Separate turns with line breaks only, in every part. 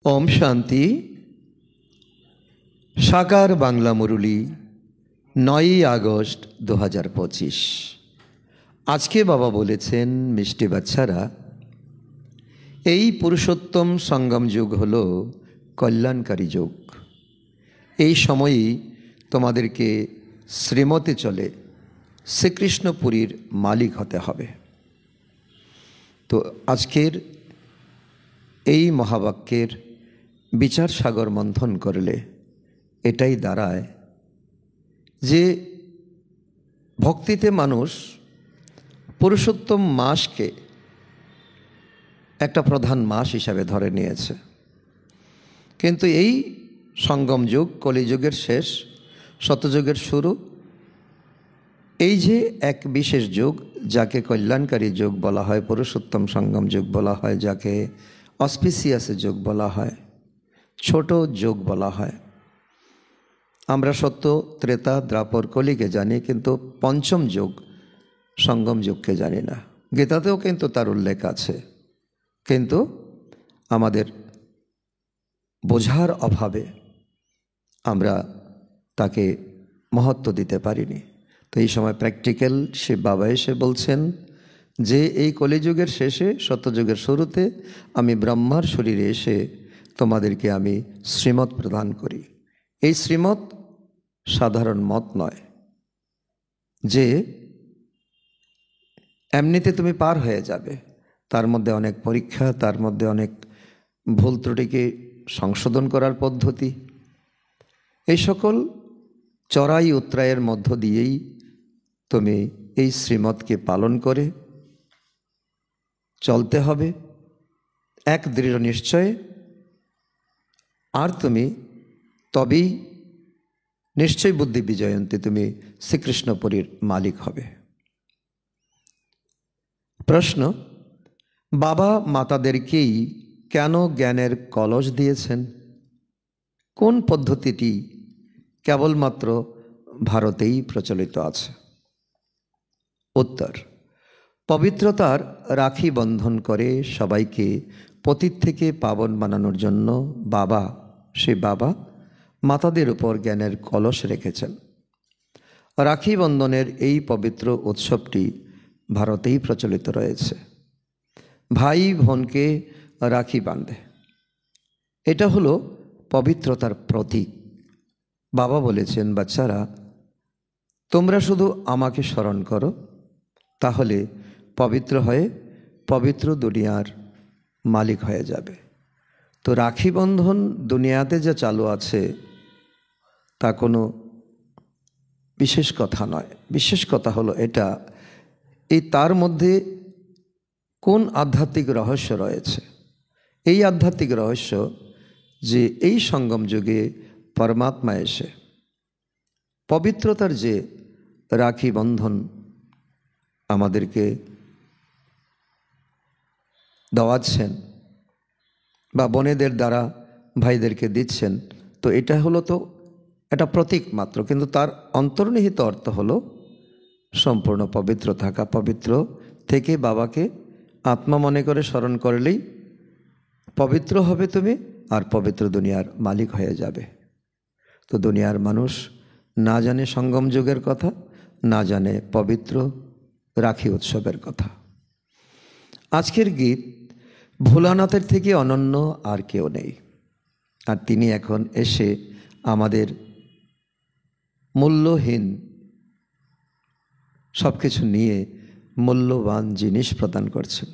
ওম শান্তি। সাকার বাংলা মুরলী 9ই আগস্ট 2025। আজকে বাবা বলেছেন, মিষ্টি বাচ্চারা, এই পুরুষোত্তম সঙ্গম যুগ হল কল্যাণকারী যুগ। এই সময়েই তোমাদেরকে শ্রীমতে চলে শ্রীকৃষ্ণপুরীর মালিক হতে হবে। তো আজকের এই মহাবাক্যের বিচার সাগর মন্থন করলে এটাই দাঁড়ায় যে ভক্তিতে মানুষ পুরুষোত্তম মাসকে একটা প্রধান মাস হিসাবে ধরে নিয়েছে, কিন্তু এই সঙ্গম যুগ, কলিযুগের শেষ, শতযুগের শুরু, এই যে এক বিশেষ যুগ যাকে কল্যাণকারী যুগ বলা হয়, পুরুষোত্তম সঙ্গম যুগ বলা হয়, যাকে অসপিসিয়াস যুগ বলা হয়, ছোট যুগ বলা হয়। আমরা সত্য, ত্রেতা, দ্বাপর, কলিকে জানি, কিন্তু পঞ্চম যুগ সঙ্গম যুগকে জানি না। গীতাতেও কিন্তু তার উল্লেখ আছে, কিন্তু আমাদের বোঝার অভাবে আমরা তাকে মহত্ব দিতে পারিনি। তো এই সময় প্র্যাকটিক্যাল শিব বাবা এসে বলছেন যে এই কলিযুগের শেষে, সত্যযুগের শুরুতে আমি ব্রহ্মার শরীরে এসে তোমাদেরকে আমি শ্রীমত প্রদান করি। এই শ্রীমত সাধারণ মত নয় যে এমনিতে তুমি পার হয়ে যাবে। তার মধ্যে অনেক পরীক্ষা, তার মধ্যে অনেক ভুল ত্রুটিকে সংশোধন করার পদ্ধতি, এই সকল চড়াই উতরাইয়ের মধ্য দিয়েই তুমি এই শ্রীমতকে পালন করে চলতে হবে এক দৃঢ় নিশ্চয়ে। আর তুমি তবেই নিশ্চয় বুদ্ধি বিজয়ন্তী, তুমি শ্রীকৃষ্ণপুরীর মালিক হবে। প্রশ্ন: বাবা মাতাদেরকেই কেন জ্ঞানের কলস দিয়েছেন? কোন পদ্ধতিটি কেবলমাত্র ভারতেই প্রচলিত আছে? উত্তর: পবিত্রতার রাখি বন্ধন করে সবাইকে পতিত থেকে পাবন বানানোর জন্য সে বাবা মাতাদের উপর জ্ঞানের কলস রেখেছেন। রাখি বন্ধনের এই পবিত্র উৎসবটি ভারতেই প্রচলিত রয়েছে। ভাই বোনকে রাখি বাঁধে, এটা হলো পবিত্রতার প্রতীক। বাবা বলেছেন, বাচ্চারা, তোমরা শুধু আমাকে স্মরণ করো, তাহলে পবিত্র হয়ে পবিত্র দুনিয়ার মালিক হয়ে যাবে। তো রাখি বন্ধন দুনিয়াতে যা চালু আছে তা কোনো বিশেষ কথা নয়। বিশেষ কথা হলো এটা, তার মধ্যে কোন আধ্যাত্মিক রহস্য রয়েছে। এই আধ্যাত্মিক রহস্য যে এই সঙ্গম যুগে পরমাত্মা এসে পবিত্রতার যে রাখি বন্ধন আমাদেরকে দেওয়াচ্ছেন বা বোনেদের দ্বারা ভাইদেরকে দিচ্ছেন, তো এটা হলো তো এটা প্রতীক মাত্র, কিন্তু তার অন্তর্নিহিত অর্থ হলো সম্পূর্ণ পবিত্র থাকা। পবিত্র থেকে বাবাকে আত্মা মনে করে স্মরণ করলেই পবিত্র হবে তুমি, আর পবিত্র দুনিয়ার মালিক হয়ে যাবে। তো দুনিয়ার মানুষ না জানে সঙ্গম যুগের কথা, না জানে পবিত্র রাখি উৎসবের কথা। আজকের গীত ভোলানাথের থেকে অনন্য আর কেউ নেই, আর তিনি এখন এসে আমাদের মূল্যহীন সব কিছু নিয়ে মূল্যবান জিনিস প্রদান করছেন।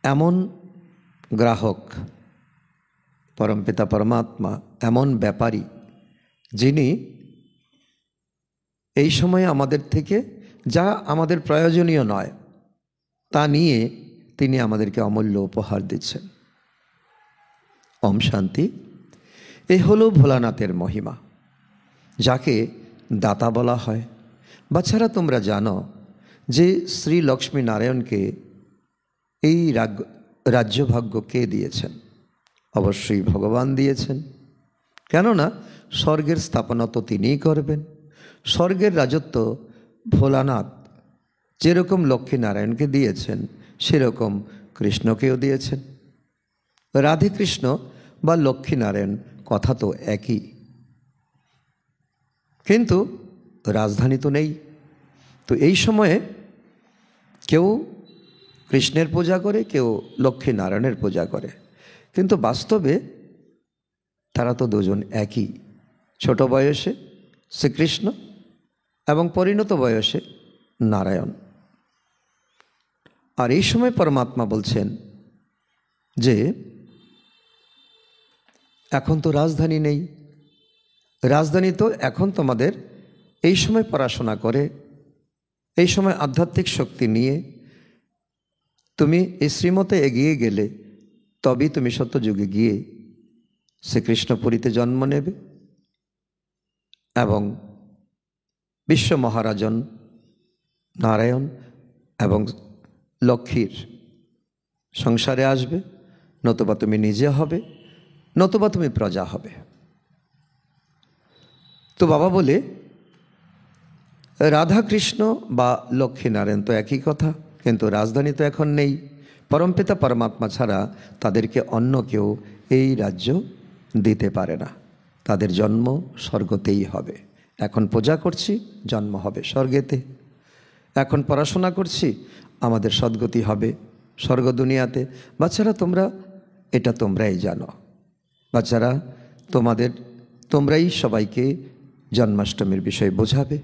এমন গ্রাহক পরমপিতা পরমাত্মা, এমন ব্যাপারী, যিনি এই সময়ে আমাদের থেকে যা আমাদের প্রয়োজনীয় নয় তা নিয়ে তিনি আমাদেরকে অমূল্য উপহার দিচ্ছেন। ওম শান্তি। এ হলো ভোলানাথের মহিমা, যাকে দাতা বলা হয়। বাচ্চারা, তোমরা জানো যে শ্রী লক্ষ্মী নারায়ণকে এই রাজ্যভাগ্য কে দিয়েছেন? অবশ্যই ভগবান দিয়েছেন, কেননা স্বর্গের স্থাপনা তো তিনিই করবেন। স্বর্গের রাজত্ব ভোলানাথ যেরকম লক্ষ্মী নারায়ণকে দিয়েছেন, সেরকম কৃষ্ণকেও দিয়েছেন। রাধেকৃষ্ণ বা লক্ষ্মীনারায়ণ কথা তো একই, কিন্তু রাজধানী তো নেই। তো এই সময়ে কেউ কৃষ্ণের পূজা করে, কেউ লক্ষ্মীনারায়ণের পূজা করে, কিন্তু বাস্তবে তারা তো দুজন একই। ছোট বয়সে শ্রীকৃষ্ণ এবং পরিণত বয়সে নারায়ণ। আর এই সময় পরমাত্মা বলছেন যে এখন তো রাজধানী নেই, রাজধানী তো এখন তোমাদের এই সময় পড়াশোনা করে, এই সময় আধ্যাত্মিক শক্তি নিয়ে তুমি এই শ্রীমতে এগিয়ে গেলে তবেই তুমি সত্যযুগে গিয়ে শ্রীকৃষ্ণপুরীতে জন্ম নেবে এবং বিশ্ব মহারাজন নারায়ণ এবং লক্ষ্মীর সংসারে আসবে, নতুবা তুমি নিজে হবে, নতুবা তুমি প্রজা হবে। তো বাবা বলে রাধাকৃষ্ণ বা লক্ষ্মীনারায়ণ তো একই কথা, কিন্তু রাজধানী তো এখন নেই। পরমপিতা পরমাত্মা ছাড়া তাদেরকে অন্য কেউ এই রাজ্য দিতে পারে না। তাদের জন্ম স্বর্গতেই হবে। এখন পূজা করছি, জন্ম হবে স্বর্গেতে। এখন পড়াশোনা করছি, আমাদের সদ্গতি হবে স্বর্গ দুনিয়াতে। বাচ্চারা এটা তোমরাই জানো। বাচ্চারা তোমরাই সবাইকে জন্মাষ্টমীর বিষয়ে বোঝাবে।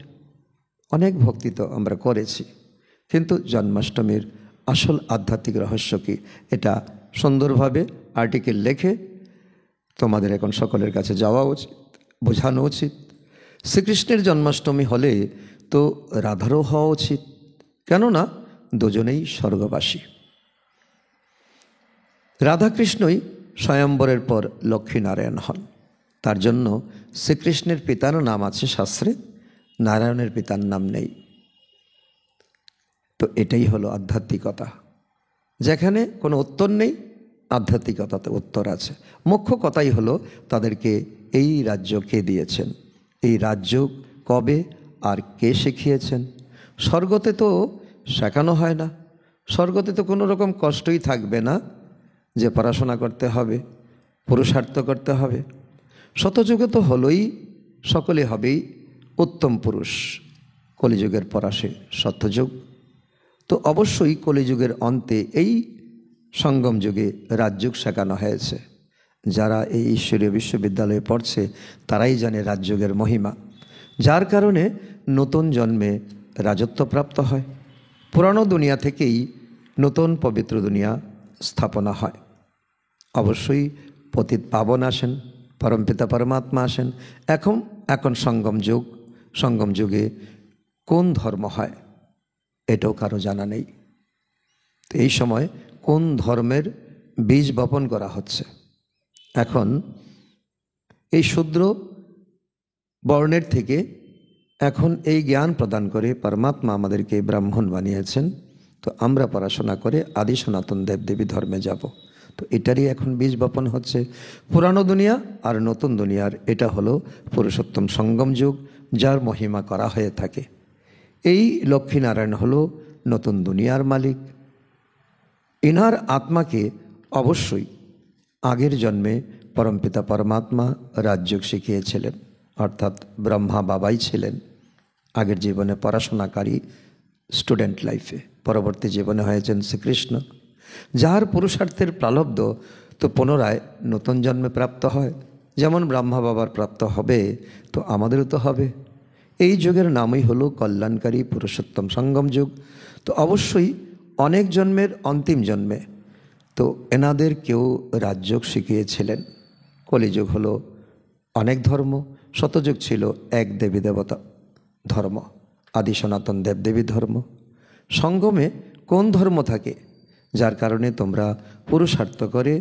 অনেক ভক্তি তো আমরা করেছি, কিন্তু জন্মাষ্টমীর আসল আধ্যাত্মিক রহস্য কি, এটা সুন্দরভাবে আর্টিকেল লেখে তোমাদের এখন সকলের কাছে যাওয়া উচিত, বোঝানো উচিত। শ্রীকৃষ্ণের জন্মাষ্টমী হলে তো রাধারও হওয়া উচিত, কেননা দুজনেই স্বর্গবাসী। রাধাকৃষ্ণই স্বয়ম্বরের পর লক্ষ্মীনারায়ণ হন। তার জন্য শ্রীকৃষ্ণের পিতার নাম আছে শাস্ত্রে, নারায়ণের পিতার নাম নেই। তো এটাই হলো আধ্যাত্মিকতা। যেখানে কোনো উত্তর নেই, আধ্যাত্মিকতাতে উত্তর আছে। মুখ্য কথাই হলো তাদেরকে এই রাজ্য কে দিয়েছেন, এই রাজ্য কবে আর কে শিখিয়েছেন। স্বর্গতে তো শেখানো হয় না, স্বর্গতে তো কোনো রকম কষ্টই থাকবে না যে পড়াশোনা করতে হবে, পুরুষার্থ করতে হবে। শতযুগে তো হলোই, সকলে হবেই উত্তম পুরুষ। কলিযুগের পর আসে সত্যযুগ। তো অবশ্যই কলিযুগের অন্তে এই সঙ্গম যুগে রাজযোগ শেখানো হয়েছে। যারা এই ঈশ্বরীয় বিশ্ববিদ্যালয়ে পড়ছে তারাই জানে রাজযোগের মহিমা, যার কারণে নতুন জন্মে রাজত্বপ্রাপ্ত হয়। পুরানো দুনিয়া থেকেই নতুন পবিত্র দুনিয়া স্থাপনা হয়। অবশ্যই পতিত পাবন আসেন, পরমপিতা পরমাত্মা আসেন। এখন সঙ্গম যুগে কোন ধর্ম হয় এটাও কারো জানা নেই। তো এই সময় কোন ধর্মের বীজ বপন করা হচ্ছে। এখন এই শূদ্র বর্ণের থেকে এখন এই জ্ঞান প্রদান করে পরমাত্মা আমাদেরকে ব্রাহ্মণ বানিয়েছেন। তো আমরা পড়াশোনা করে আদি সনাতন দেবদেবী ধর্মে যাব। তো এটারই এখন বীজ বপন হচ্ছে। পুরানো দুনিয়া আর নতুন দুনিয়ার এটা হলো পুরুষোত্তম সঙ্গম যুগ, যার মহিমা করা হয়ে থাকে। এই লক্ষ্মীনারায়ণ হলো নতুন দুনিয়ার মালিক। ইনার আত্মাকে অবশ্যই আগের জন্মে পরমপিতা পরমাত্মা রাজযোগ শিখিয়েছিলেন, অর্থাৎ ব্রহ্মা বাবাই ছিলেন আগের জীবনে পড়াশোনাকারী স্টুডেন্ট লাইফে। পরবর্তী জীবনে হয়েছেন শ্রীকৃষ্ণ, যার পুরুষার্থের প্রালব্ধ তো পুনরায় নতুন জন্মে প্রাপ্ত হয়। যেমন ব্রহ্মা বাবার প্রাপ্ত হবে, তো আমাদেরও তো হবে। এই যুগের নামই হলো কল্যাণকারী পুরুষোত্তম সঙ্গম যুগ। তো অবশ্যই অনেক জন্মের অন্তিম জন্মে তো এনাদের কেউ রাজযোগ শিখিয়েছিলেন। কলিযুগ হলো অনেক ধর্ম, শতযুগ ছিল এক দেবী দেবতা ধর্ম, আদি সনাতন দেবদেবী ধর্ম। সঙ্গমে কোন ধর্ম থাকে, যার কারণে তোমরা পুরুষার্থ করে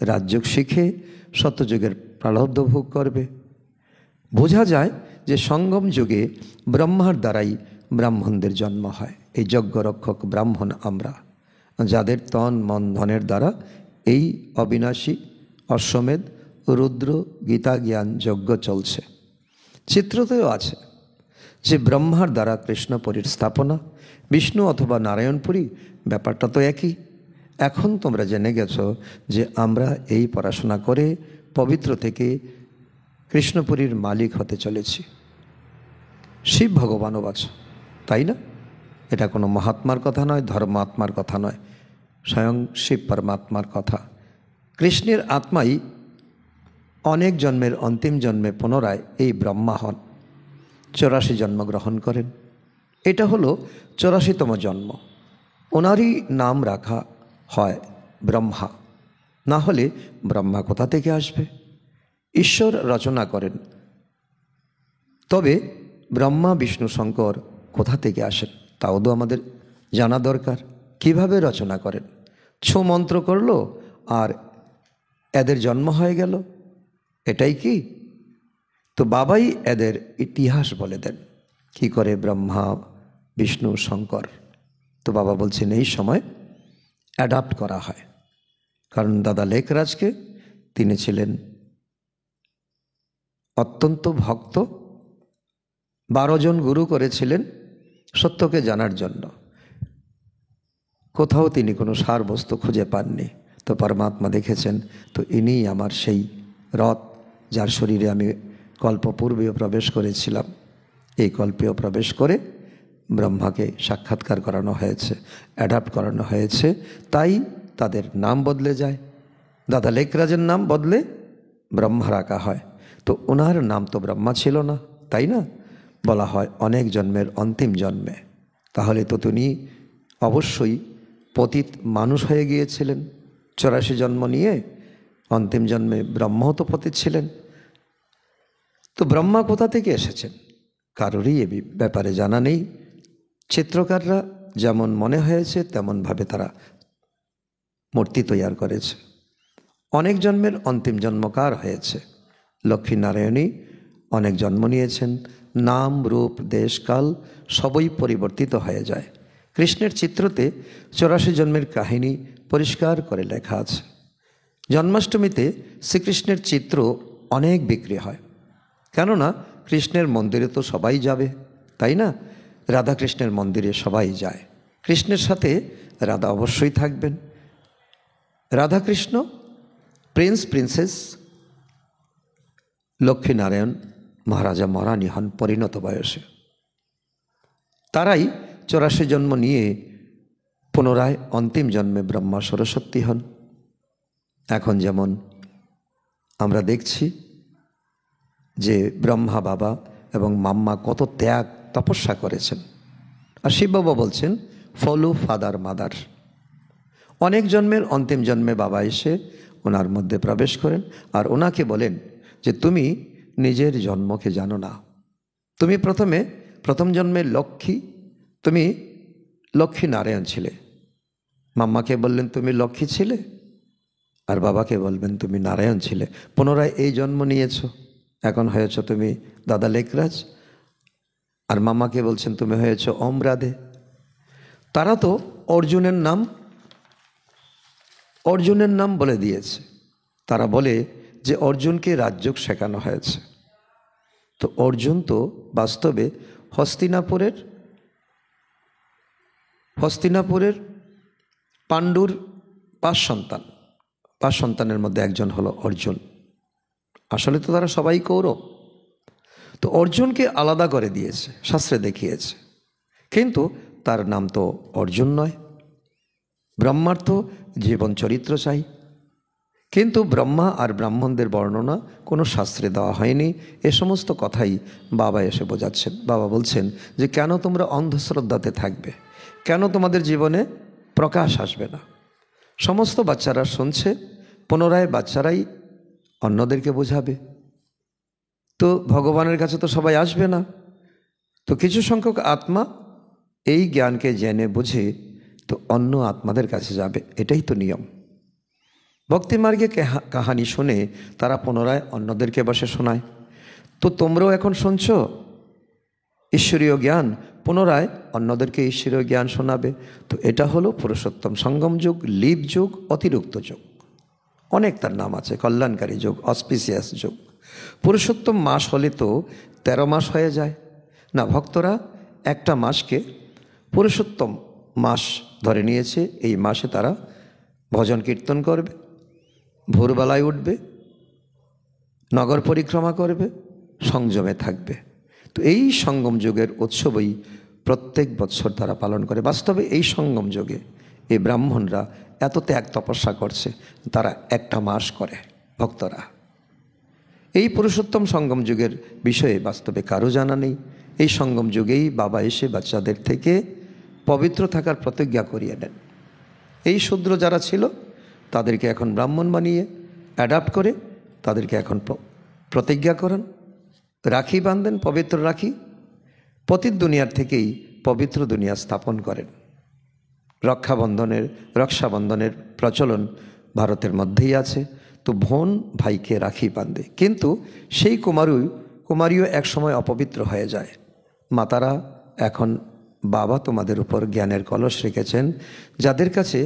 রাজযোগ শিখে শতযুগের প্রালব্ধ ভোগ করবে। বোঝা যায় যে সঙ্গম যুগে ব্রহ্মার দ্বারাই ব্রাহ্মণদের জন্ম হয়। এই যজ্ঞরক্ষক ব্রাহ্মণ আমরা, যাদের তন মন ধনের দ্বারা এই অবিনাশী অশ্বমেধ রুদ্র গীতা জ্ঞান যজ্ঞ চলছে। চিত্রতেও আছে যে ব্রহ্মার দ্বারা কৃষ্ণপুরীর স্থাপনা, বিষ্ণু অথবা নারায়ণপুরী ব্যাপারটা তো একই। এখন তোমরা জেনে গেছো যে আমরা এই পড়াশোনা করে পবিত্র থেকে কৃষ্ণপুরীর মালিক হতে চলেছি। শিব ভগবানও বাঁচো, তাই না? এটা কোনো মহাত্মার কথা নয়, ধর্মাত্মার কথা নয়, স্বয়ং শিব পরমাত্মার কথা। কৃষ্ণের আত্মাই অনেক জন্মের অন্তিম জন্মে পুনরায় এই ব্রহ্মা হন, 84 জন্মগ্রহণ করেন। এটা হলো 84তম জন্ম। ওনারই নাম রাখা হয় ব্রহ্মা, না হলে ব্রহ্মা কোথা থেকে আসবে? ঈশ্বর রচনা করেন, তবে ব্রহ্মা বিষ্ণু শঙ্কর কোথা থেকে আসেন তাও তো আমাদের জানা দরকার। কিভাবে রচনা করেন? ছো মন্ত্র করলো আর এদের জন্ম হয়ে গেল, এটাই কি? তো বাবাই এদের ইতিহাস বলে দেন, কি করে ব্রহ্মা বিষ্ণু শঙ্কর। তো বাবা বলছেন এই সময় অ্যাডাপ্ট করা হয়, কারণ দাদা লেখরাজকে তিনি ছিলেন অত্যন্ত ভক্ত। 12 জন গুরু করেছিলেন সত্যকে জানার জন্য। কোথাও তিনি কোনো সার বস্তু খুঁজে পাননি, তো পরমাত্মা দেখেছেন, তো ইনিই আমার সেই রথ, যার শরীরে আমি কল্পপূর্বেও প্রবেশ করেছিলাম। এই কল্পেও প্রবেশ করে ব্রহ্মাকে সাক্ষাৎকার করানো হয়েছে, অ্যাডাপ্ট করানো হয়েছে, তাই তাদের নাম বদলে যায়। দাদা লেখরাজের নাম বদলে ব্রহ্মা রাখা হয়। তো ওনার নাম তো ব্রহ্মা ছিল না, তাই না? বলা হয় অনেক জন্মের অন্তিম জন্মে। তাহলে তো তিনি অবশ্যই পতিত মানুষ হয়ে গিয়েছিলেন। 84 জন্ম নিয়ে অন্তিম জন্মে ব্রহ্মাও তো পতিত ছিলেন। তো ব্রহ্মা কোথা থেকে এসেছেন কারোরই এ ব্যাপারে জানা নেই। চিত্রকাররা যেমন মনে হয়েছে তেমনভাবে তারা মূর্তি তৈরি করেছে। অনেক জন্মের অন্তিম জন্ম কার হয়েছে? লক্ষ্মীনারায়ণই অনেক জন্ম নিয়েছেন। নাম, রূপ, দেশ, কাল সবই পরিবর্তিত হয়ে যায়। কৃষ্ণের চিত্রতে 84 জন্মের কাহিনী পরিষ্কার করে লেখা আছে। জন্মাষ্টমীতে শ্রীকৃষ্ণের চিত্র অনেক বিক্রি হয়, কেননা কৃষ্ণের মন্দিরে তো সবাই যাবে, তাই না? রাধাকৃষ্ণের মন্দিরে সবাই যায়, কৃষ্ণের সাথে রাধা অবশ্যই থাকবেন। রাধাকৃষ্ণ, প্রিন্স প্রিন্সেস, লক্ষ্মীনারায়ণ মহারাজা মহারানী হন পরিণত বয়সে। তারাই 84 জন্ম নিয়ে পুনরায় অন্তিম জন্মে ব্রহ্মা সরস্বতী হন। এখন যেমন আমরা দেখছি যে ব্রহ্মা বাবা এবং মাম্মা কত ত্যাগ তপস্যা করেছেন, আর শিব বাবা বলছেন ফলো ফাদার মাদার। অনেক জন্মের অন্তিম জন্মে বাবা এসে ওনার মধ্যে প্রবেশ করেন আর ওনাকে বলেন যে তুমি নিজের জন্মকে জানো না। তুমি প্রথম জন্মে তুমি লক্ষ্মী নারায়ণ ছিলে। মাম্মাকে বললেন তুমি লক্ষ্মী ছিলে, আর বাবাকে বলবেন তুমি নারায়ণ ছিলে। পুনরায় এই জন্ম নিয়েছ, এখন হয়েছ তুমি দাদা লেখরাজ, আর মাম্মাকে বলছেন তুমি হয়েছ ওম রাধে। তারা তো অর্জুনের নাম বলে দিয়েছে। তারা বলে যে অর্জুনকে রাজযোগ শেখানো হয়েছে। তো অর্জুন তো বাস্তবে হস্তিনাপুরের পাণ্ডুর 5 সন্তানের মধ্যে একজন হলো অর্জুন। আসলে তো তারা সবাই কৌরব। তো অর্জুনকে আলাদা করে দিয়েছে, শাস্ত্রে দেখিয়েছে, কিন্তু তার নাম তো অর্জুন নয়। ব্রহ্মার তো জীবন চরিত্র চাই, কিন্তু ব্রহ্মা আর ব্রাহ্মণদের বর্ণনা কোনো শাস্ত্রে দেওয়া হয়নি। এ সমস্ত কথাই বাবা এসে বোঝাচ্ছেন। বাবা বলছেন যে কেন তোমরা অন্ধশ্রদ্ধাতে থাকবে, কেন তোমাদের জীবনে প্রকাশ আসবে না। সমস্ত বাচ্চারা শুনছে, পুনরায় বাচ্চারাই অন্যদেরকে বোঝাবে। তো ভগবানের কাছে তো সবাই আসবে না, তো কিছু সংখ্যক আত্মা এই জ্ঞানকে জেনে বুঝে তো অন্য আত্মাদের কাছে যাবে, এটাই তো নিয়ম। ভক্তিমার্গে কাহানি শুনে তারা পুনরায় অন্যদেরকে বসে শোনায়। তো তোমরাও এখন শুনছ ঈশ্বরীয় জ্ঞান, পুনরায় অন্যদেরকে ঈশ্বরীয় জ্ঞান শোনাবে। তো এটা হলো পুরুষোত্তম সঙ্গম যুগ, লিপ যুগ, অতিরিক্ত যুগ, অনেক তার নাম আছে, কল্যাণকারী যুগ, অসপিসিয়াস যুগ। পুরুষোত্তম মাস হলে তো 13 মাস হয়ে যায় না। ভক্তরা একটা মাসকে পুরুষোত্তম মাস ধরে নিয়েছে। এই মাসে তারা ভজন কীর্তন করবে, ভোরবেলায় উঠবে, নগর পরিক্রমা করবে, সংযমে থাকবে। তো এই সঙ্গম যুগের উৎসবই প্রত্যেক বৎসর তারা পালন করে। বাস্তবে এই সঙ্গম যুগে এই ব্রাহ্মণরা এত ত্যাগ তপস্যা করছে, তারা একটা মাস করে ভক্তরা। এই পুরুষোত্তম সঙ্গম যুগের বিষয়ে বাস্তবে কারো জানা নেই। এই সঙ্গম যুগেই বাবা এসে বাচ্চাদের থেকে পবিত্র থাকার প্রতিজ্ঞা করিয়ে নেন। এই শূদ্র যারা ছিল তাদেরকে এখন ব্রাহ্মণ বানিয়ে অ্যাডাপ্ট করে তাদেরকে এখন প্রতিজ্ঞা করান, রাখি বাঁধেন, পবিত্র রাখি। পতিত দুনিয়ার থেকেই পবিত্র দুনিয়া স্থাপন করেন। রক্ষাবন্ধনের প্রচলন ভারতের মধ্যেই আছে। তো বোন ভাইকে রাখি বাঁধে, কিন্তু সেই কুমারীও একসময় অপবিত্র হয়ে যায়। মাতারা এখন বাবা তোমাদের উপর জ্ঞানের কলস রেখেছেন, যাদের কাছে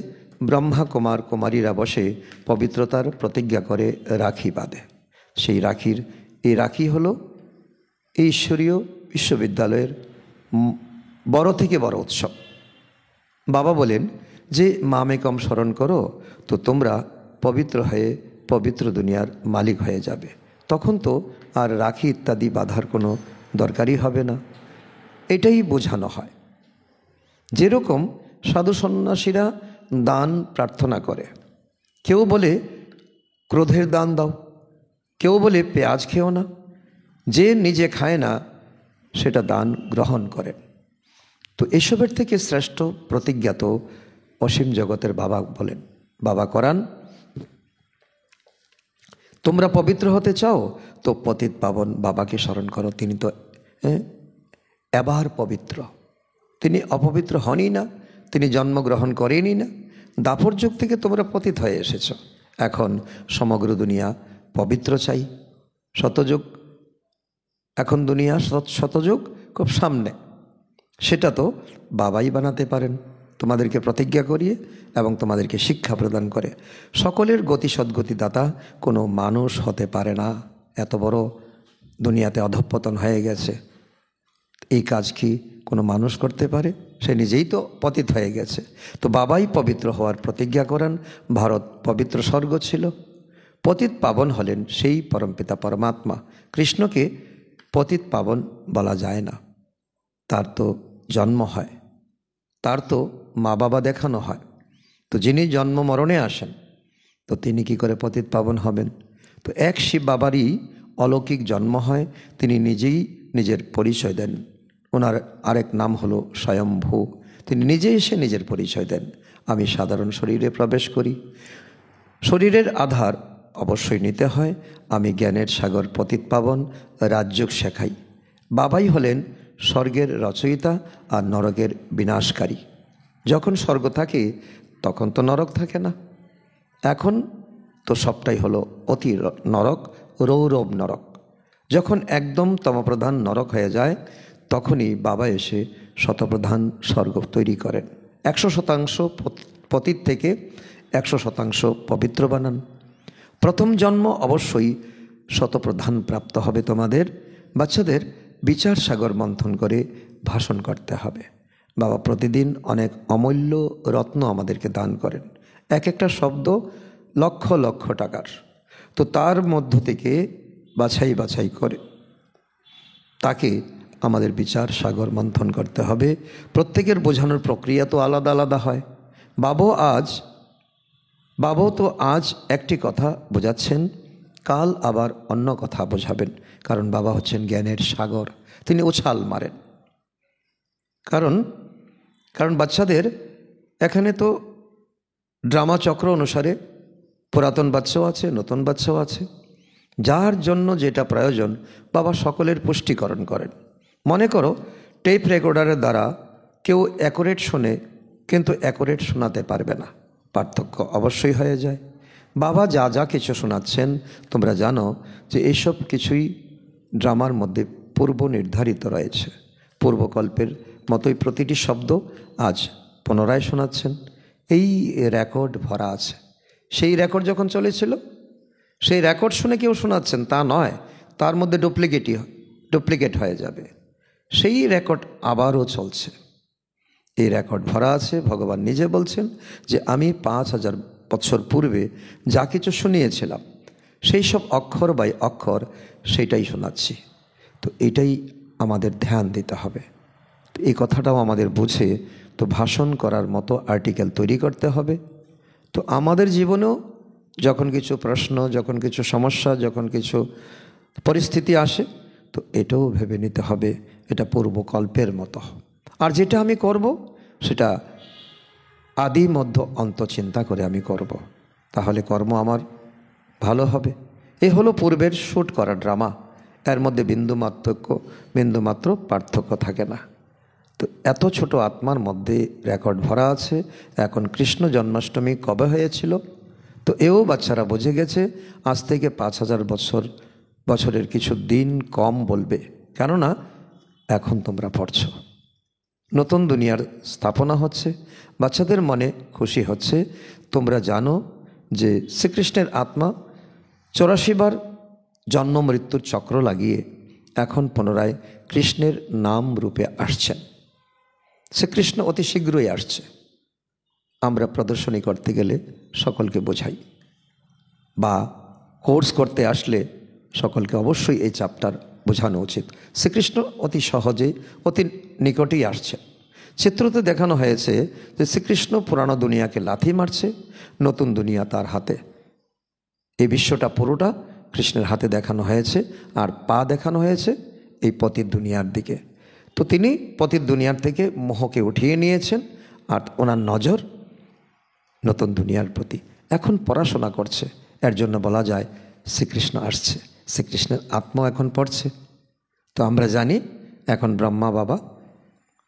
ব্রহ্মা কুমার কুমারীরা বসে পবিত্রতার প্রতিজ্ঞা করে রাখি বাঁধে। সেই রাখি হলো এই ঈশ্বরীয় বিশ্ববিদ্যালয়ের বড় থেকে বড় উৎসব। বাবা বলেন যে মামেকম স্মরণ করো, তো তোমরা পবিত্র হয়ে পবিত্র দুনিয়ার মালিক হয়ে যাবে। তখন তো আর রাখি ইত্যাদি বাঁধার কোনো দরকারই হবে না। এটাই বোঝানো হয়। যেরকম সাধু সন্ন্যাসীরা দান প্রার্থনা করে, কেউ বলে ক্রোধের দান দাও, কেউ বলে পেঁয়াজ খেও না। যে নিজে খায় না সেটা দান গ্রহণ করে। তো এসবের থেকে শ্রেষ্ঠ প্রতিজ্ঞা তো অসীম জগতের বাবা বলেন। বাবা করান, তোমরা পবিত্র হতে চাও তো পতিত পাবন বাবাকে স্মরণ করো। তিনি তো এবার পবিত্র, তিনি অপবিত্র হনই না, তিনি জন্মগ্রহণ করেনই না। দাপর যুগ থেকে তোমরা পতিত হয়ে এসেছ, এখন সমগ্র দুনিয়া পবিত্র চাই। শতযুগ, এখন দুনিয়া শতযুগ খুব সামনে, সেটা তো বাবাই বানাতে পারেন তোমাদেরকে প্রতিজ্ঞা করিয়ে এবং তোমাদেরকে শিক্ষা প্রদান করে। সকলের গতি সদ্গতি দাতা কোনো মানুষ হতে পারে না। এত বড় দুনিয়াতে অধঃপতন হয়ে গেছে, এই কাজ কি কোনো মানুষ করতে পারে? সে নিজেই তো পতিত হয়ে গেছে। তো বাবাই পবিত্র হওয়ার প্রতিজ্ঞা করেন। ভারত পবিত্র স্বর্গ ছিল, পতিত পাবন হলেন সেই পরমপিতা পরমাত্মা। কৃষ্ণকে পতিত পাবন বলা যায় না, তার তো জন্ম হয়, তার তো মা বাবা দেখানো হয়। তো যিনি জন্ম মরণে আসেন, তো তিনি কি করে পতিত পাবন হবেন? তো এক শিব বাবারই অলৌকিক জন্ম হয়, তিনি নিজেই নিজের পরিচয় দেন। ওনার আরেক নাম হলো স্বয়ম্ভু। তিনি নিজে এসে নিজের পরিচয় দেন, আমি সাধারণ শরীরে প্রবেশ করি, শরীরের আধার অবশ্যই নিতে হয়, আমি জ্ঞানের সাগর পতিত পাবন রাজযোগ শেখাই। বাবাই হলেন স্বর্গের রচয়িতা আর নরকের বিনাশকারী। যখন স্বর্গ থাকে তখন তো নরক থাকে না, এখন তো সবটাই হলো অতি নরক, রৌরব নরক। যখন একদম তমপ্রধান নরক হয়ে যায়, তখনই বাবা এসে শতপ্রধান স্বর্গ তৈরি করেন। 100% পতিত থেকে 100% পবিত্র বানান। প্রথম জন্ম অবশ্যই শতপ্রধান প্রাপ্ত হবে তোমাদের। বাচ্চাদের বিচার সাগর মন্থন করে ভাষণ করতে হবে। বাবা প্রতিদিন অনেক অমূল্য রত্ন আমাদেরকে দান করেন, এক একটা শব্দ লক্ষ লক্ষ টাকার। তো তার মধ্য থেকে বাছাই বাছাই করে তাকে আমাদের বিচার সাগর মন্থন করতে হবে। প্রত্যেকের বোঝানোর প্রক্রিয়া তো আলাদা আলাদা হয়। বাবাও তো আজ একটি কথা বোঝাচ্ছেন, কাল আবার অন্য কথা বোঝাবেন, কারণ বাবা হচ্ছেন জ্ঞানের সাগর, তিনি উছাল মারেন। কারণ বাচ্চাদের এখানে তো ড্রামা চক্র অনুসারে পুরাতন বাচ্চাও আছে, নতুন বাচ্চাও আছে। যার জন্য যেটা প্রয়োজন বাবা সকলের পুষ্টিকরণ করেন। মনে করো টেপ রেকর্ডারের দ্বারা কেউ অ্যাকুরেট শোনে, কিন্তু অ্যাকুরেট শোনাতে পারবে না, পার্থক্য অবশ্যই হয়ে যায়। বাবা যা যা কিছু শোনাচ্ছেন তোমরা জানো যে এইসব কিছুই ড্রামার মধ্যে পূর্ব নির্ধারিত রয়েছে। পূর্বকল্পের মতোই প্রতিটি শব্দ আজ পুনরায় শোনাচ্ছেন। এই রেকর্ড ভরা আছে। সেই রেকর্ড যখন চলেছিল, সেই রেকর্ড শুনে কেউ শোনাচ্ছেন তা নয়, তার মধ্যে ডুপ্লিকেট হয়ে যাবে। সেই রেকর্ড আবারও চলছে। এই রেকর্ড ভরা আছে। ভগবান নিজে বলছেন যে আমি 5000 বছর পূর্বে যা কিছু শুনিয়েছিলাম সেই সব অক্ষর বাই অক্ষর সেটাই শোনাচ্ছি। তো এটাই আমাদের ধ্যান দিতে হবে। তো এই কথাটাও আমাদের বুঝে তো ভাষণ করার মতো আর্টিকেল তৈরি করতে হবে। তো আমাদের জীবনেও যখন কিছু প্রশ্ন, যখন কিছু সমস্যা, যখন কিছু পরিস্থিতি আসে, তো এটাও ভেবে নিতে হবে এটা পূর্বকল্পের মতো। আর যেটা আমি করব সেটা আদি মধ্য অন্ত চিন্তা করে আমি করব, তাহলে কর্ম আমার ভালো হবে। এ হলো পূর্বের শ্যুট করা ড্রামা, এর মধ্যে বিন্দুমাত্র পার্থক্য থাকে না। তো এত ছোট আত্মার মধ্যে রেকর্ড ভরা আছে। এখন কৃষ্ণ জন্মাষ্টমী কবে হয়েছিল, তো এও বাচ্চারা বুঝে গেছে। আজ থেকে 5000 বছরের কিছু দিন কম বলবে, কেননা এখন তোমরা পড়ছ। নতুন দুনিয়ার স্থাপনা হচ্ছে, বাচ্চাদের মনে খুশি হচ্ছে। তোমরা জানো যে শ্রীকৃষ্ণের আত্মা 84 বার জন্ম মৃত্যুর চক্র লাগিয়ে এখন পুনরায় কৃষ্ণের নাম রূপে আসছেন। শ্রীকৃষ্ণ অতি শীঘ্রই আসছে। আমরা প্রদর্শনী করতে গেলে সকলকে বোঝাই, বা কোর্স করতে আসলে সকলকে অবশ্যই এই চ্যাপ্টার বোঝানো উচিত। শ্রীকৃষ্ণ অতি সহজে, অতি নিকটেই আসছে। চিত্রতে দেখানো হয়েছে যে শ্রীকৃষ্ণ পুরানো দুনিয়াকে লাথি মারছে, নতুন দুনিয়া তার হাতে। এই বিশ্বটা পুরোটা কৃষ্ণের হাতে দেখানো হয়েছে, আর পা দেখানো হয়েছে এই পতিত দুনিয়ার দিকে। তো তিনি পতিত দুনিয়ার থেকে মোহকে উঠিয়ে নিয়েছেন, আর ওনার নজর নতুন দুনিয়ার প্রতি। এখন পড়াশোনা করছে, এর জন্য বলা যায় শ্রীকৃষ্ণ আসছে। শ্রীকৃষ্ণের আত্মা এখন পড়ছে। তো আমরা জানি এখন ব্রহ্মা বাবা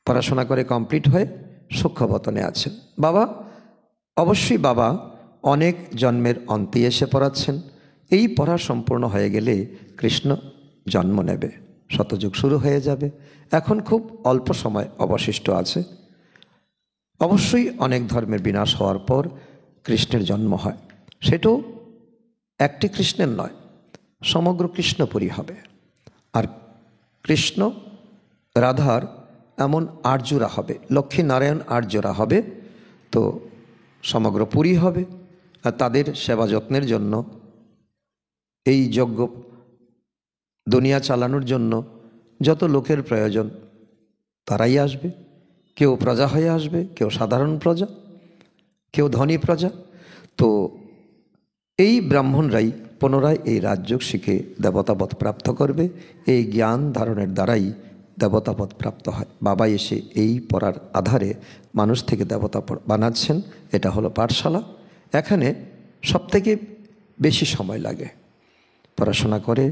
পড়াশোনা করে কমপ্লিট হয়ে সূক্ষ্মবতনে আছেন। বাবা অবশ্যই বাবা অনেক জন্মের অন্তে এসে পড়াচ্ছেন। এই পড়া সম্পূর্ণ হয়ে গেলে কৃষ্ণ জন্ম নেবে, শতযুগ শুরু হয়ে যাবে। এখন খুব অল্প সময় অবশিষ্ট আছে। অবশ্যই অনেক ধর্মের বিনাশ হওয়ার পর কৃষ্ণের জন্ম হয়, সেটাও একটি কৃষ্ণের নয়, সমগ্র কৃষ্ণপুরী হবে। আর কৃষ্ণ রাধার এমন আর্যরা হবে, লক্ষ্মী নারায়ণ আর্যরা হবে। তো সমগ্র পুরী হবে, আর তাদের সেবা যত্নের জন্য, এই যজ্ঞ দুনিয়া চালানোর জন্য যত লোকের প্রয়োজন তারাই আসবে। কেউ প্রজা হয়ে আসবে, কেউ সাধারণ প্রজা, কেউ ধনী প্রজা। তো এই ব্রাহ্মণরাই পুনরায় এই রাজযোগ শিখে দেবতাপদ প্রাপ্ত করবে। এই জ্ঞান ধারণের দ্বারাই দেবতাপদ প্রাপ্ত হয়। বাবা এসে এই পড়ার আধারে মানুষ থেকে দেবতা বানাচ্ছেন। এটা হলো পাঠশালা। এখানে সবথেকে বেশি সময় লাগে পড়াশোনা করে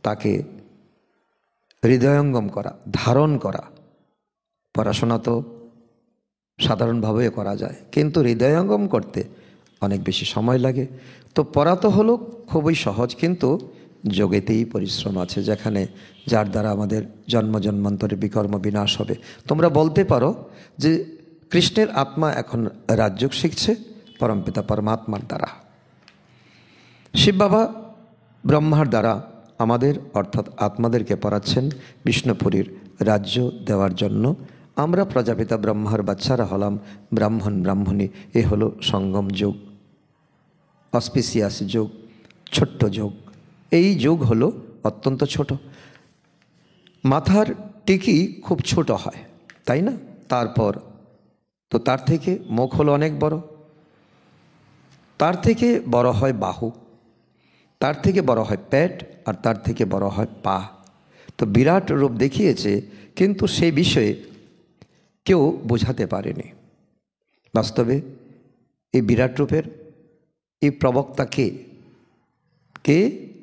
তাকে হৃদয়ঙ্গম করা, ধারণ করা। পড়াশোনা তো সাধারণভাবে করা যায়, কিন্তু হৃদয়ঙ্গম করতে অনেক বেশি সময় লাগে। তো পড়া তো হলো খুবই সহজ, কিন্তু যোগেতেই পরিশ্রম আছে, যেখানে যার দ্বারা আমাদের জন্ম জন্মান্তরে বিকর্ম বিনাশ হবে। তোমরা বলতে পারো যে কৃষ্ণের আত্মা এখন রাজযোগ শিখছে পরমপিতা পরমাত্মার দ্বারা। শিব বাবা ব্রহ্মার দ্বারা আমাদের অর্থাৎ আত্মাদেরকে পড়াচ্ছেন বিষ্ণুপুরীর রাজ্য দেওয়ার জন্য। আমরা প্রজাপিতা ব্রহ্মার বাচ্চারা হলাম ব্রাহ্মণ ব্রাহ্মণী। এ হলো সঙ্গম যুগ, অসপিসিয়াস যুগ, ছোট্ট যুগ। এই যুগ হলো অত্যন্ত ছোট। মাথার টিকি খুব ছোট হয়, তাই না? তারপর তো তার থেকে মুখ হলো অনেক বড়, তার থেকে বড় হয় বাহু, তার থেকে বড় হয় পেট, আর তার থেকে বড় হয় পা। তো বিরাট রূপ দেখিয়েছে, কিন্তু সেই বিষয়ে কেউ বোঝাতে পারেনি। বাস্তবে এই বিরাট রূপের এই প্রবক্তা কে? কে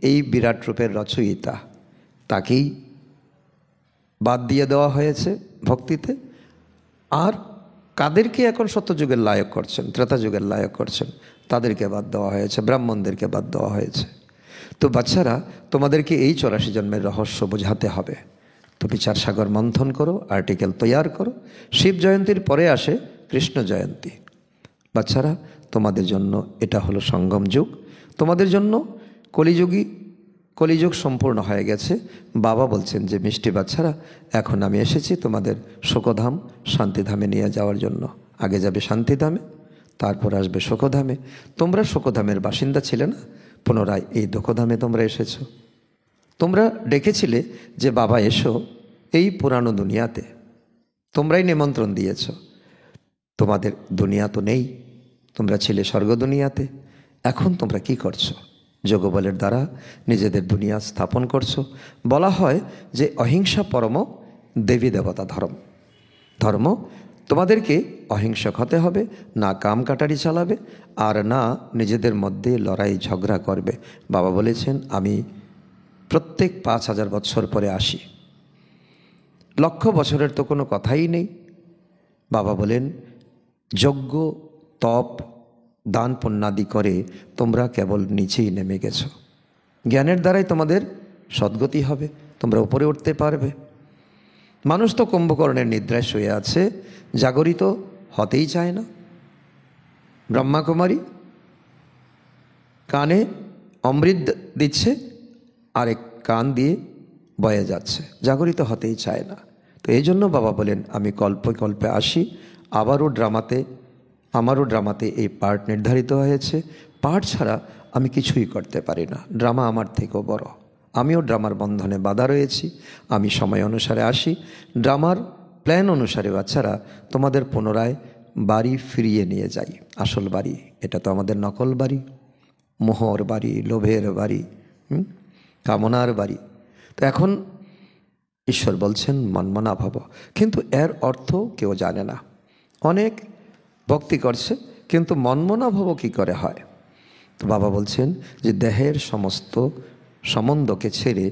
এই বিরাট রূপের রচয়িতা? তাকেই বাদ দিয়ে দেওয়া হয়েছে ভক্তিতে। আর কাদেরকে এখন সত্যযুগের লায়ক করছেন, ত্রেতা যুগের লায়ক করছেন, তাদেরকে বাদ দেওয়া হয়েছে, ব্রাহ্মণদেরকে বাদ দেওয়া হয়েছে। তো বাচ্চারা, তোমাদেরকে এই 84 জন্মের রহস্য বোঝাতে হবে। তো বিচার সাগর মন্থন করো, আর্টিকেল তৈরি করো। শিব জয়ন্তীর পরে আসে কৃষ্ণ জয়ন্তী। বাচ্চারা, তোমাদের জন্য এটা হলো সঙ্গম যুগ। তোমাদের জন্য কলিযুগ সম্পূর্ণ হয়ে গেছে। বাবা বলছেন যে মিষ্টি বাচ্চারা, এখন আমি এসেছি তোমাদের শোকধাম শান্তিধামে নিয়ে যাওয়ার জন্য। আগে যাবে শান্তিধামে, তারপর আসবে শোকধামে। তোমরা শোকধামের বাসিন্দা ছিলে না, পুনরায় এই দুঃখধামে তোমরা এসেছো। তোমরা ডেকেছিলে যে বাবা এসো এই পুরানো দুনিয়াতে, তোমরাই নিমন্ত্রণ দিয়েছ। তোমাদের দুনিয়া তো নেই, তোমরা ছিলে স্বর্গ দুনিয়াতে। এখন তোমরা কি করছো? যোগবলের দ্বারা নিজেদের দুনিয়া স্থাপন করছো। বলা হয় যে অহিংসা পরম দেবী দেবতা ধর্ম। তোমাদেরকে অহিংসক হতে হবে, না কাম কাটারি চালাবে, আর না নিজেদের মধ্যে লড়াই ঝগড়া করবে। বাবা বলেছেন আমি প্রত্যেক 5000 বছর পরে আসি। 1,00,000 বছরের তো কোনো কথাই নেই। বাবা বলেন যজ্ঞ তপ দান পুণ্যাদি করে তোমরা কেবল নিচেই নেমে গেছ। জ্ঞানের দ্বারাই তোমাদের সদ্গতি হবে, তোমরা উপরে উঠতে পারবে। মানুষ তো কুম্ভকর্ণের নিদ্রায় শুয়ে আছে, জাগরিত হতেই চায় না। ব্রহ্মাকুমারী কানে অমৃত দিচ্ছে, আরেক কান দিয়ে বয়ে যাচ্ছে, জাগরিত হতেই চায় না। তো এই জন্য বাবা বলেন আমি কল্পে কল্পে আসি। আমারও ড্রামাতে এই পার্ট নির্ধারিত হয়েছে। পার্ট ছাড়া আমি কিছুই করতে পারি না। ড্রামা আমার থেকেও বড়, আমিও ড্রামার বন্ধনে বাধা রয়েছি। আমি সময় অনুসারে আসি, ড্রামার প্ল্যান অনুসারে বাচ্চারা তোমাদের পুনরায় বাড়ি ফিরিয়ে নিয়ে যাই। আসল বাড়ি এটা তো আমাদের নকল বাড়ি, মোহর বাড়ি, লোভের বাড়ি, কামনার বাড়ি। তো এখন ঈশ্বর বলছেন মনমনা ভব, কিন্তু এর অর্থ কেউ জানে না। অনেক ভক্তি করছে, কিন্তু মনমনা ভব কী করে হয়? তো বাবা বলছেন যে দেহের সমস্ত সম্বন্ধকে ছেড়ে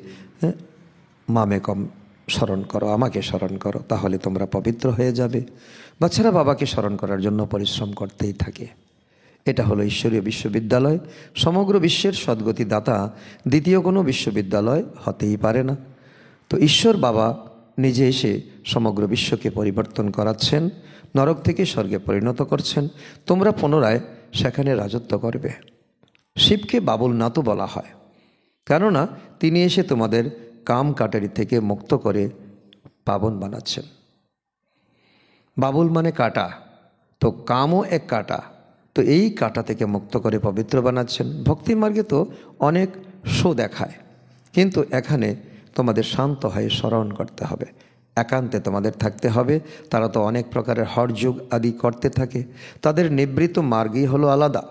মামেকম স্মরণ করো, আমাকে স্মরণ করো, তাহলে তোমরা পবিত্র হয়ে যাবে। বাচ্চারা বাবাকে স্মরণ করার জন্য পরিশ্রম করতেই থাকে। এটা হলো ঈশ্বরীয় বিশ্ববিদ্যালয়। সমগ্র বিশ্বের সদ্গতি দাতা দ্বিতীয় কোনো বিশ্ববিদ্যালয় হতেই পারে না। তো ঈশ্বর বাবা নিজে এসে সমগ্র বিশ্বকে পরিবর্তন করাচ্ছেন, নরক থেকে স্বর্গে পরিণত করছেন। তোমরা পুনরায় সেখানে রাজত্ব করবে। শিবকে বাবুল নাথও বলা হয়, কেননা তিনি এসে তোমাদের কাম কাটারি থেকে মুক্ত করে পাবন বানাচ্ছেন। বাবুল মানে কাটা, তো কামও এক কাটা, তো এই কাটা থেকে মুক্ত করে পবিত্র বানাচ্ছেন। ভক্তি মার্গে তো অনেক শো দেখায়, কিন্তু এখানে তোমাদের শান্ত হয়ে স্মরণ করতে হবে, একান্তে তোমাদের থাকতে হবে। তারা তো অনেক প্রকারের হরযোগ আদি করতে থাকে, তাদের নিবৃত্ত মার্গই হলো আলাদা।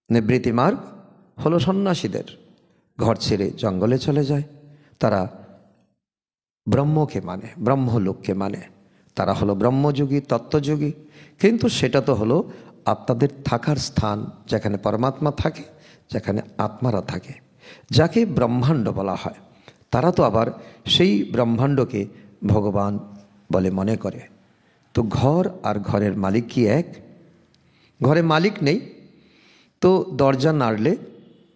নিবৃত্তি মার্গ হলো সন্ন্যাসীদের, ঘর ছেড়ে জঙ্গলে চলে যায়, তারা ব্রহ্মকে মানে, ব্রহ্মলোককে মানে, তারা হলো ব্রহ্মযোগী, তত্ত্বযোগী। কিন্তু সেটা তো হলো আত্মাদের থাকার স্থান, যেখানে পরমাত্মা থাকে, যেখানে আত্মারা থাকে, যাকে ব্রহ্মাণ্ড বলা হয়। তারা তো আবার সেই ব্রহ্মাণ্ডকে ভগবান বলে মনে করে। তো ঘর আর ঘরের মালিক কি এক? ঘরে মালিক নেই, তো দরজা নাড়লে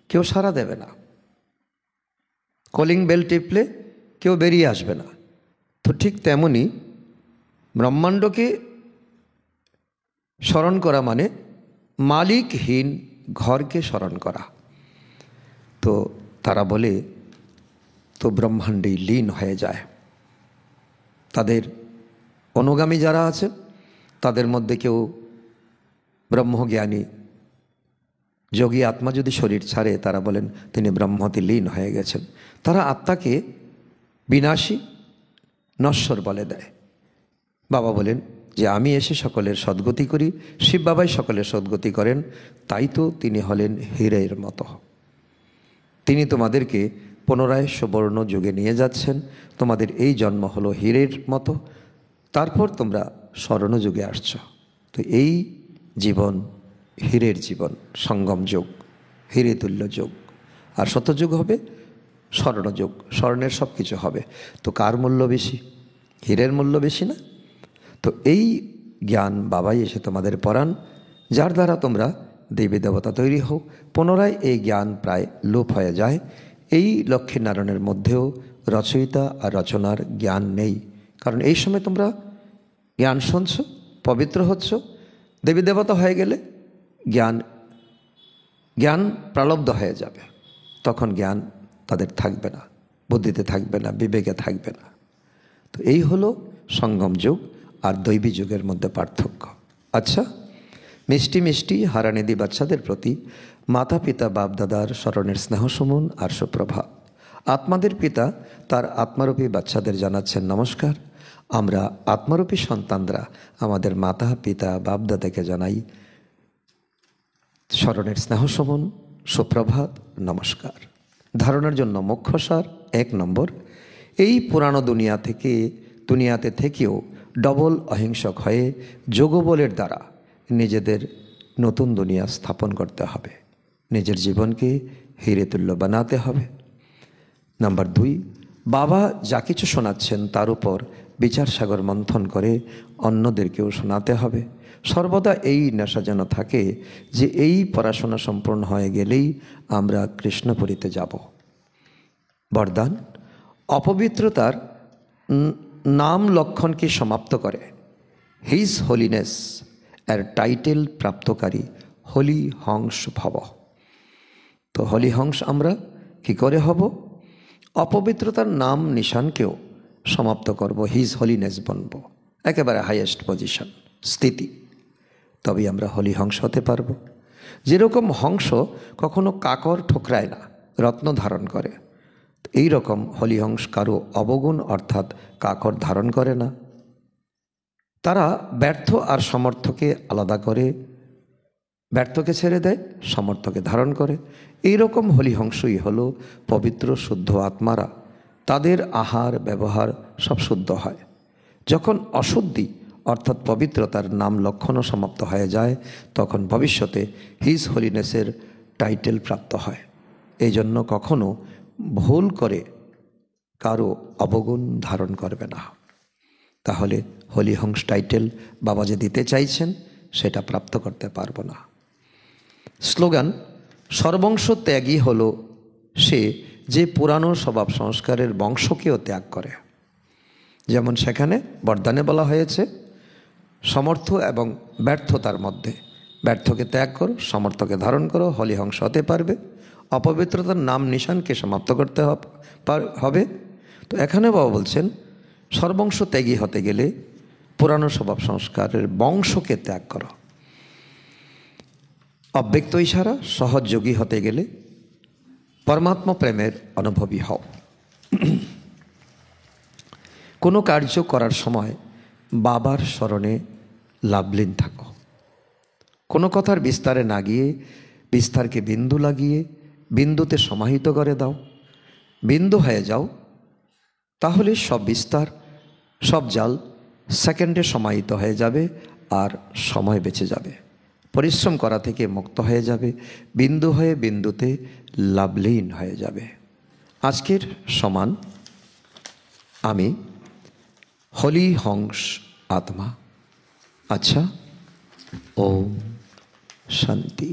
কেউ সাড়া দেবে না, কলিং বেল টিপলে কেউ বেরিয়ে আসবে না। তো ঠিক তেমনি ব্রহ্মাণ্ডকে স্মরণ করা মানে মালিকহীন ঘরকে স্মরণ করা। তো তারা বলে তো ব্রহ্মাণ্ডেই লীন হয়ে যায়। তাদের অনুগামী যারা আছে তাদের মধ্যে কেউ ব্রহ্মজ্ঞানী যোগী আত্মা যদি শরীর ছাড়ে, তারা বলেন তিনি ব্রহ্মতে লীন হয়ে গেছেন। তারা আত্মাকে বিনাশী নশ্বর বলে দেয়। বাবা বলেন যে আমি এসে সকলের সদ্গতি করি, শিব বাবাই সকলের সদ্গতি করেন, তাই তো তিনি হলেন হীরের মতো। তিনি তোমাদেরকে পুনরায় সুবর্ণ যুগে নিয়ে যাচ্ছেন। তোমাদের এই জন্ম হলো হীরের মতো, তারপর তোমরা স্বর্ণযুগে আসছ। তো এই জীবন হীরের জীবন, সঙ্গম যুগ, হীরে তুল্য যুগ। আর শতযুগ হবে স্বর্ণযুগ, স্বর্ণের সব কিছু হবে। তো কার মূল্য বেশি? হীরের মূল্য বেশি না? তো এই জ্ঞান বাবাই এসে তোমাদের পড়ান, যার দ্বারা তোমরা দেবী দেবতা তৈরি হও। পুনরায় এই জ্ঞান প্রায় লোপ হয়ে যায়। এই লক্ষ্মীনারায়ণের মধ্যেও রচয়িতা আর রচনার জ্ঞান নেই, কারণ এই সময় তোমরা জ্ঞান শুনছ, পবিত্র হচ্ছ। দেবী দেবতা হয়ে গেলে জ্ঞান প্রালব্ধ হয়ে যাবে, তখন জ্ঞান তাদের থাকবে না, বুদ্ধিতে থাকবে না, বিবেকে থাকবে না। তো এই হলো সঙ্গম যুগ আর দৈবী যুগের মধ্যে পার্থক্য। আচ্ছা, মিষ্টি মিষ্টি হারানিধি বাচ্চাদের প্রতি মাতা পিতা বাপ দাদার স্মরণের স্নেহসমন আর সুপ্রভাত। আত্মাদের পিতা তার আত্মারূপী বাচ্চাদের জানাচ্ছেন নমস্কার। আমরা আত্মারূপী সন্তানরা আমাদের মাতা পিতা বাপ দাদাকে জানাই স্মরণের স্নেহসমন, সুপ্রভাত, নমস্কার। ধারণার জন্য মুখ্য সার 1 নম্বর, এই পুরানো দুনিয়াতে থেকেও ডবল অহিংসক হয়ে যোগবলের দ্বারা নিজেদের নতুন দুনিয়া স্থাপন করতে হবে। নিজের জীবনকে হিরে তুল্য বানাতে হবে। নাম্বার 2, বাবা যা কিছু শোনাচ্ছেন তার উপর বিচার সাগর মন্থন করে অন্যদেরকেও শোনাতে হবে। সর্বদা এই নেশা যেন থাকে যে এই পড়াশোনা সম্পূর্ণ হয়ে গেলেই আমরা কৃষ্ণপুরীতে যাব। বরদান, অপবিত্রতার নাম লক্ষণকে সমাপ্ত করে হিজ হোলিনেস এর টাইটেল প্রাপ্তকারী হলি হংস ভব। তো হলি হংস আমরা কি করে হব? অপবিত্রতার নাম নিশানকেও সমাপ্ত করব, হিজ হোলিনেস বনব, একেবারে হাইয়েস্ট পজিশন স্থিতি। তবেই আমরা হলি হংস হতে পারব। যেরকম হংস কখনো কাকর ঠোকরায় না, রত্ন ধারণ করে, এই রকম হলি হংস কারো অবগুণ অর্থাৎ কাকর ধারণ করে না। তারা ব্যর্থ আর সমর্থকে আলাদা করে, ব্যর্থকে ছেড়ে দেয়, সমর্থকে ধারণ করে। এই রকম হলিহংসই হলো পবিত্র শুদ্ধ আত্মারা। তাদের আহার ব্যবহার সব শুদ্ধ হয়। যখন অশুদ্ধি অর্থাৎ পবিত্রতার নাম লক্ষণও সমাপ্ত হয়ে যায়, তখন ভবিষ্যতে হিজ হোলিনেসের টাইটেল প্রাপ্ত হয়। এই জন্য কখনো ভুল করে কারো অবগুণ ধারণ করবে না। তাহলে হলিহংস টাইটেল বাবা যে দিতে চাইছেন সেটা প্রাপ্ত করতে পারবো না। স্লোগান, সর্বংশ ত্যাগী হলো সে যে পুরানো স্বভাব সংস্কারের বংশকেও ত্যাগ করে। যেমন সেখানে বরদানে বলা হয়েছে সমর্থ এবং ব্যর্থতার মধ্যে ব্যর্থকে ত্যাগ করো, সমর্থকে ধারণ করো, হলিহংস হতে পারবে। অপবিত্রতার নাম নিশানকে সমাপ্ত করতে হবে। তো এখানে বাবা বলছেন সর্বংশ ত্যাগী হতে গেলে পুরানো স্বভাব সংস্কারের বংশকে ত্যাগ করো। অব্যক্ত ইশারা, সহযোগী হতে গেলে পরমাত্মা প্রেমের অনুভবী হও। কোনো কার্য করার সময় বাবার স্মরণে লাভলীন থাকো। কোনো কথার বিস্তারে না গিয়ে বিস্তারকে বিন্দু লাগিয়ে বিন্দুতে সমাহিত করে দাও, বিন্দু হয়ে যাও। তাহলে সব বিস্তার, সব জাল সেকেন্ডে সমাহিত হয়ে যাবে আর সময় বেঁচে যাবে। পরিশ্রম করা থেকে মুক্ত হয়ে যাবে, বিন্দু হয়ে বিন্দুতে লাভলীন হয়ে যাবে। আজকের সমান আমি হলি হংস আত্মা। আচ্ছা, ওম শান্তি।